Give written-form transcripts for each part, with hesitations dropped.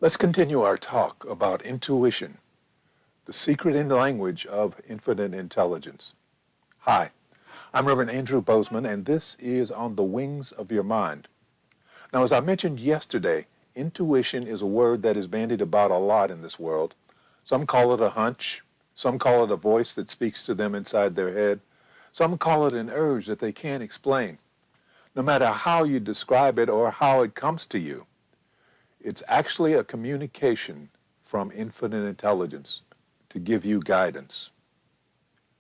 Let's continue our talk about intuition, the secret in language of infinite intelligence. Hi, I'm Rev Andrew Bozeman, and this is On the Wings of Your Mind. Now, as I mentioned yesterday, intuition is a word that is bandied about a lot in this world. Some call it a hunch. Some call it a voice that speaks to them inside their head. Some call it an urge that they can't explain. No matter how you describe it or how it comes to you, it's actually a communication from infinite intelligence to give you guidance.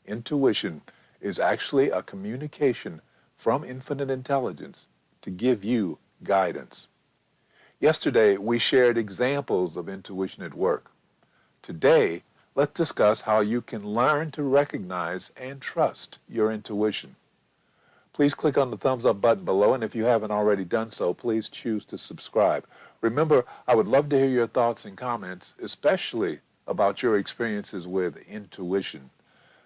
Intuition is actually a communication from infinite intelligence to give you guidance. Yesterday, we shared examples of intuition at work. Today, let's discuss how you can learn to recognize and trust your intuition. Please click on the thumbs up button below, and if you haven't already done so, please choose to subscribe. Remember, I would love to hear your thoughts and comments, especially about your experiences with intuition.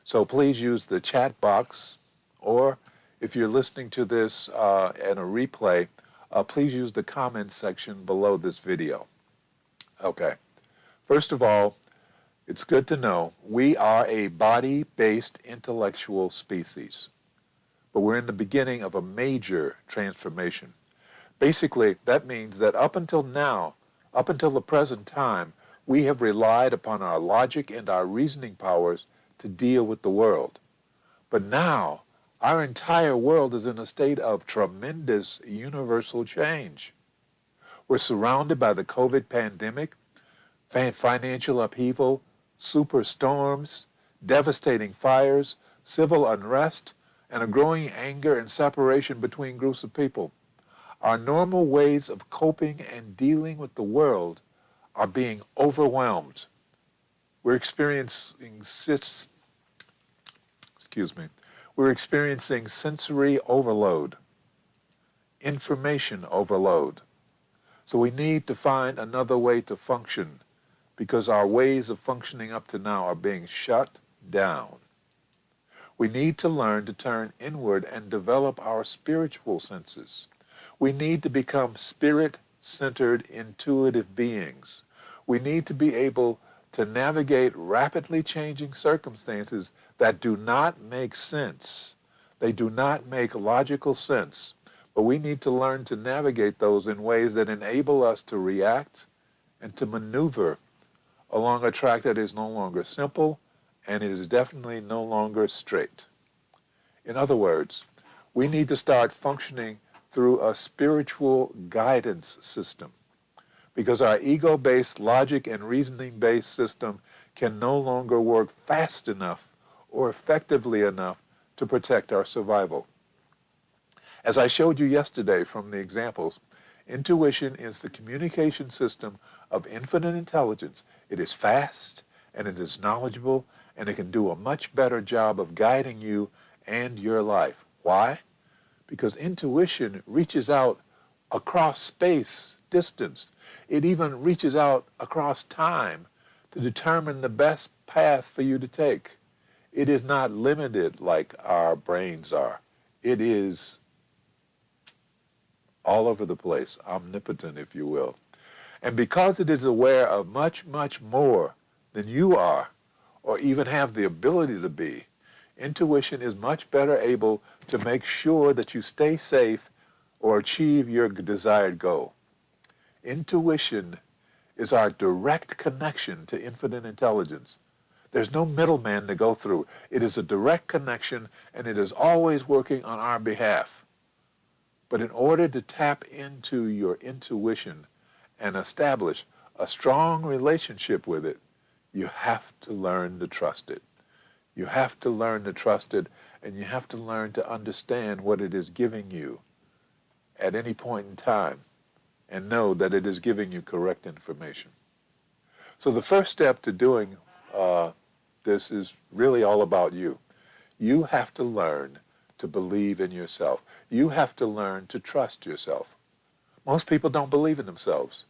So please use the chat box, or if you're listening to this in a replay, please use the comment section below this video. Okay. First of all, it's good to know we are a body-based intellectual species, but we're in the beginning of a major transformation. Basically, that means that up until now, up until the present time, we have relied upon our logic and our reasoning powers to deal with the world. But now, our entire world is in a state of tremendous universal change. We're surrounded by the COVID pandemic, financial upheaval, superstorms, devastating fires, civil unrest, and a growing anger and separation between groups of people. Our normal ways of coping and dealing with the world are being overwhelmed. We're experiencing sensory overload, information overload. So we need to find another way to function because our ways of functioning up to now are being shut down. We need to learn to turn inward and develop our spiritual senses. We need to become spirit-centered, intuitive beings. We need to be able to navigate rapidly changing circumstances that do not make sense. They do not make logical sense, but we need to learn to navigate those in ways that enable us to react and to maneuver along a track that is no longer simple and it is definitely no longer straight. In other words, we need to start functioning through a spiritual guidance system because our ego-based, logic and reasoning-based system can no longer work fast enough or effectively enough to protect our survival. As I showed you yesterday from the examples, intuition is the communication system of infinite intelligence. It is fast and it is knowledgeable and it can do a much better job of guiding you and your life. Why? Because intuition reaches out across space, distance. It even reaches out across time to determine the best path for you to take. It is not limited like our brains are. It is all over the place, omnipotent, if you will. And because it is aware of much, much more than you are, or even have the ability to be, intuition is much better able to make sure that you stay safe or achieve your desired goal. Intuition is our direct connection to infinite intelligence. There's no middleman to go through. It is a direct connection, and it is always working on our behalf. But in order to tap into your intuition and establish a strong relationship with it, you have to learn to trust it. You have to learn to trust it, and you have to learn to understand what it is giving you at any point in time and know that it is giving you correct information. So the first step to doing this is really all about you. You have to learn to believe in yourself. You have to learn to trust yourself. Most people don't believe in themselves.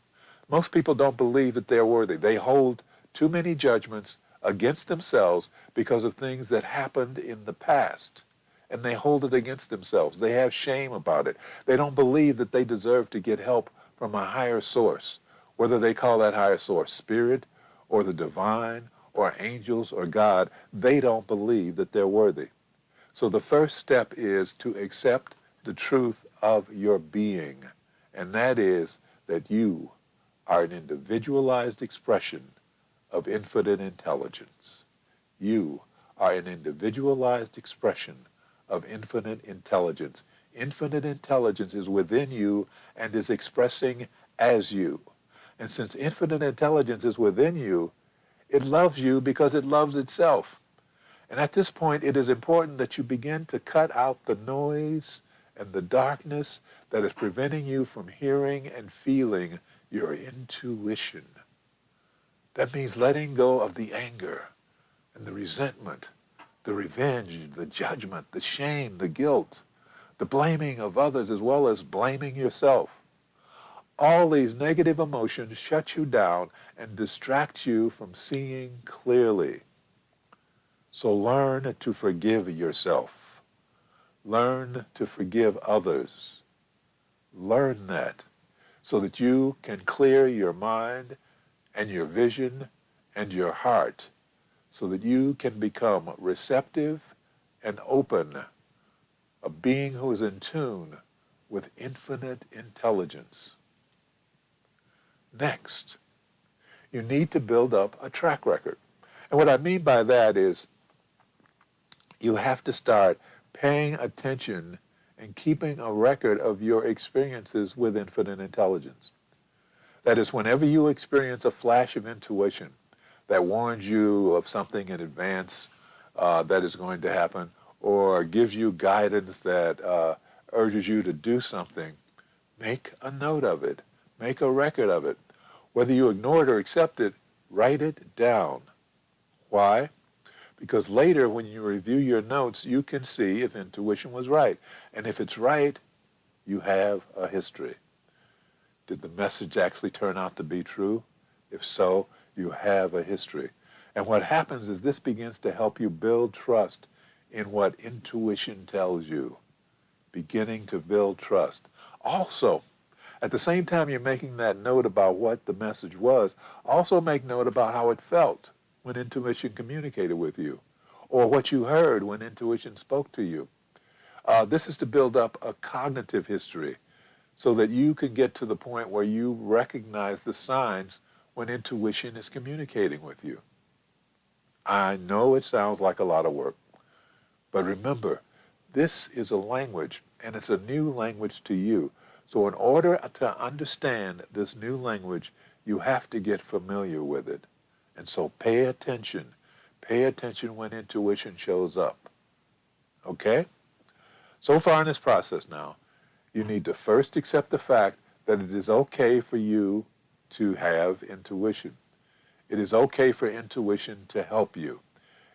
Most people don't believe that they're worthy. They hold too many judgments against themselves because of things that happened in the past, and they hold it against themselves. They have shame about it. They don't believe that they deserve to get help from a higher source. Whether they call that higher source spirit or the divine or angels or God, they don't believe that they're worthy. So the first step is to accept the truth of your being, and that is that you are an individualized expression of infinite intelligence. You are an individualized expression of infinite intelligence. Infinite intelligence is within you and is expressing as you. And since infinite intelligence is within you, it loves you because it loves itself. And at this point, it is important that you begin to cut out the noise and the darkness that is preventing you from hearing and feeling your intuition. That means letting go of the anger and the resentment, the revenge, the judgment, the shame, the guilt, the blaming of others as well as blaming yourself. All these negative emotions shut you down and distract you from seeing clearly. So learn to forgive yourself. Learn to forgive others. Learn that so that you can clear your mind and your vision and your heart so that you can become receptive and open, a being who is in tune with infinite intelligence. Next, you need to build up a track record. And what I mean by that is you have to start paying attention and keeping a record of your experiences with infinite intelligence. That is, whenever you experience a flash of intuition that warns you of something in advance that is going to happen, or gives you guidance that urges you to do something, make a note of it. Make a record of it. Whether you ignore it or accept it, write it down. Why? Because later when you review your notes, you can see if intuition was right. And if it's right, you have a history. Did the message actually turn out to be true? If so, you have a history. And what happens is this begins to help you build trust in what intuition tells you. Beginning to build trust. Also, at the same time you're making that note about what the message was, also make note about how it felt when intuition communicated with you, or what you heard when intuition spoke to you. This is to build up a cognitive history so that you can get to the point where you recognize the signs when intuition is communicating with you. I know it sounds like a lot of work, but remember, this is a language, and it's a new language to you. So in order to understand this new language, you have to get familiar with it. And so pay attention. Pay attention when intuition shows up. Okay? So far in this process now, you need to first accept the fact that it is okay for you to have intuition. It is okay for intuition to help you.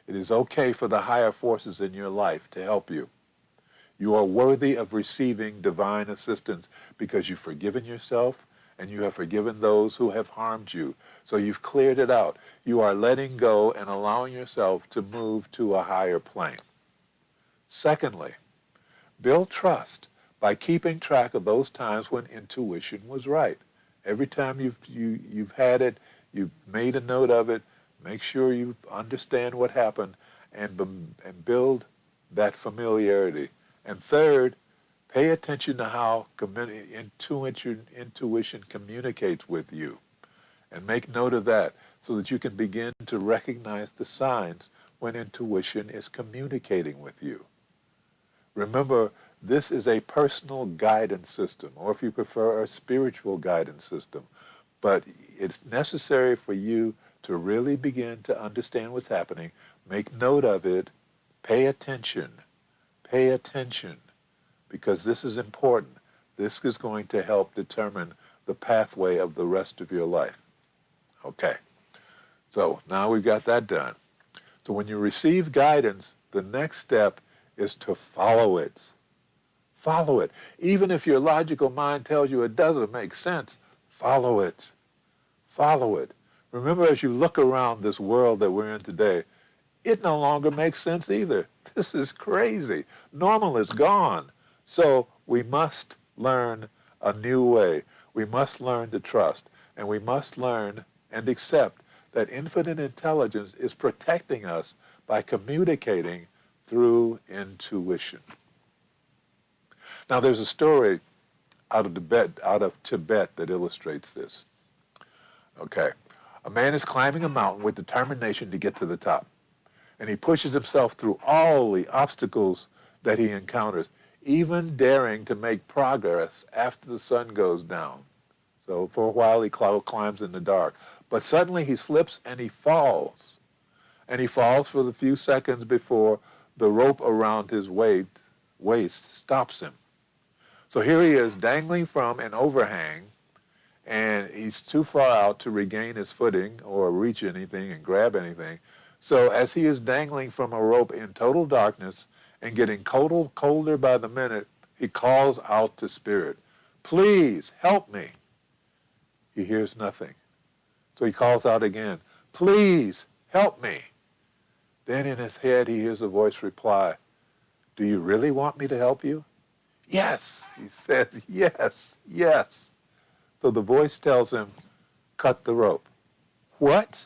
It is okay for the higher forces in your life to help you. You are worthy of receiving divine assistance because you've forgiven yourself and you have forgiven those who have harmed you. So you've cleared it out. You are letting go and allowing yourself to move to a higher plane. Secondly, build trust by keeping track of those times when intuition was right. Every time you've had it, you've made a note of it, make sure you understand what happened and build that familiarity. And third, pay attention to how intuition communicates with you. And make note of that so that you can begin to recognize the signs when intuition is communicating with you. Remember, this is a personal guidance system, or if you prefer, a spiritual guidance system. But it's necessary for you to really begin to understand what's happening. Make note of it. Pay attention. Pay attention, because this is important. This is going to help determine the pathway of the rest of your life. Okay, so now we've got that done. So when you receive guidance, the next step is to follow it. Follow it. Even if your logical mind tells you it doesn't make sense, follow it. Follow it. Remember, as you look around this world that we're in today, it no longer makes sense either. This is crazy. Normal is gone. So we must learn a new way. We must learn to trust. And we must learn and accept that infinite intelligence is protecting us by communicating through intuition. Now, there's a story out of Tibet that illustrates this. Okay. A man is climbing a mountain with determination to get to the top. And he pushes himself through all the obstacles that he encounters, even daring to make progress after the sun goes down. So for a while he climbs in the dark. But suddenly he slips and he falls. And he falls for the few seconds before the rope around his waist stops him. So here he is dangling from an overhang, and he's too far out to regain his footing or reach anything and grab anything. So as he is dangling from a rope in total darkness and getting colder by the minute, he calls out to Spirit, "Please help me." He hears nothing. So he calls out again, "Please help me." Then in his head he hears a voice reply, "Do you really want me to help you?" "Yes," he says, "yes, yes." So the voice tells him, "Cut the rope." "What?"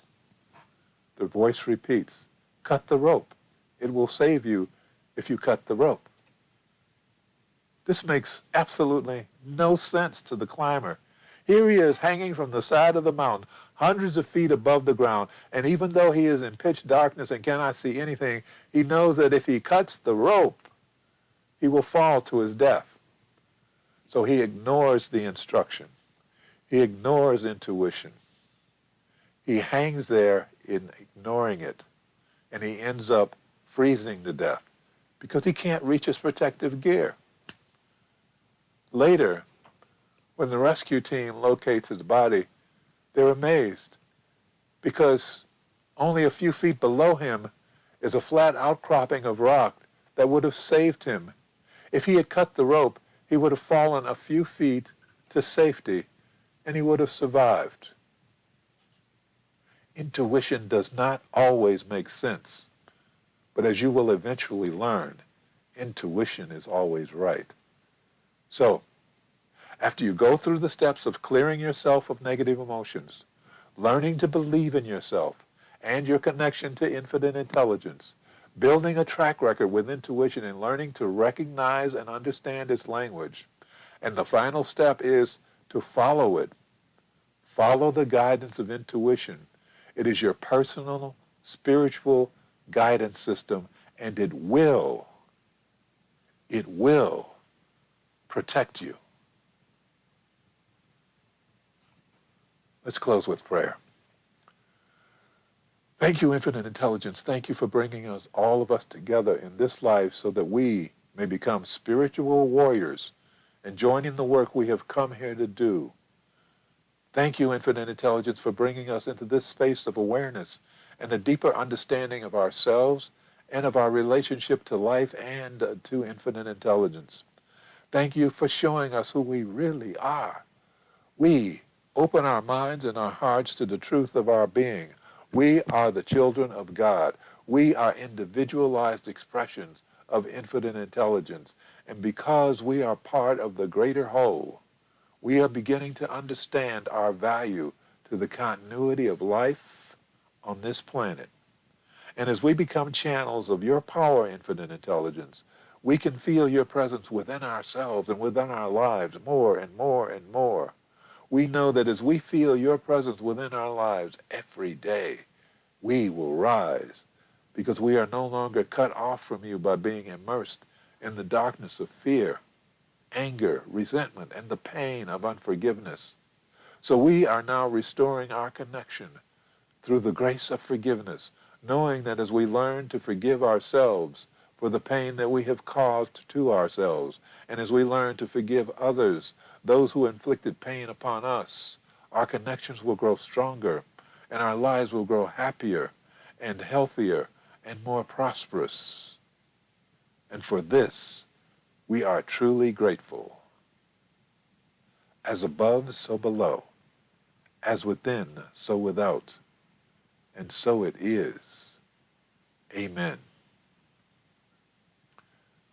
The voice repeats, "Cut the rope. It will save you if you cut the rope." This makes absolutely no sense to the climber. Here he is hanging from the side of the mountain, hundreds of feet above the ground, and even though he is in pitch darkness and cannot see anything, he knows that if he cuts the rope, he will fall to his death. So he ignores the instruction. He ignores intuition. He hangs there in ignoring it, and he ends up freezing to death because he can't reach his protective gear. Later, when the rescue team locates his body, they're amazed because only a few feet below him is a flat outcropping of rock that would have saved him. If he had cut the rope, he would have fallen a few feet to safety, and he would have survived. Intuition does not always make sense, but as you will eventually learn, intuition is always right. So, after you go through the steps of clearing yourself of negative emotions, learning to believe in yourself and your connection to infinite intelligence, building a track record with intuition and learning to recognize and understand its language, and the final step is to follow it. Follow the guidance of intuition. It is your personal, spiritual guidance system, and it will protect you. Let's close with prayer. Thank you, Infinite Intelligence. Thank you for bringing us, all of us together in this life so that we may become spiritual warriors and join in the work we have come here to do. Thank you, Infinite Intelligence, for bringing us into this space of awareness and a deeper understanding of ourselves and of our relationship to life and to infinite intelligence. Thank you for showing us who we really are. We open our minds and our hearts to the truth of our being. We are the children of God. We are individualized expressions of infinite intelligence. And because we are part of the greater whole, we are beginning to understand our value to the continuity of life on this planet. And as we become channels of your power, infinite intelligence, we can feel your presence within ourselves and within our lives more and more and more. We know that as we feel your presence within our lives every day, we will rise because we are no longer cut off from you by being immersed in the darkness of fear, anger, resentment, and the pain of unforgiveness. So we are now restoring our connection through the grace of forgiveness, knowing that as we learn to forgive ourselves for the pain that we have caused to ourselves, and as we learn to forgive others, those who inflicted pain upon us, our connections will grow stronger, and our lives will grow happier and healthier and more prosperous. And for this, we are truly grateful. As above, so below. As within, so without. And so it is. Amen.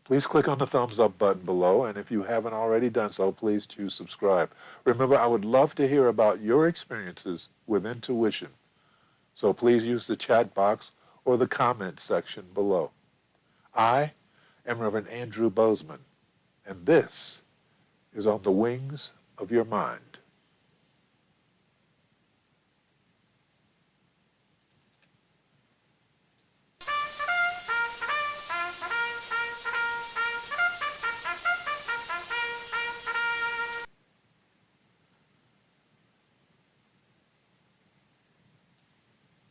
Please click on the thumbs up button below, and if you haven't already done so, please choose subscribe. Remember, I would love to hear about your experiences with intuition, so please use the chat box or the comment section below. I am Rev Andrew Bozeman, and this is On the Wings of Your Mind.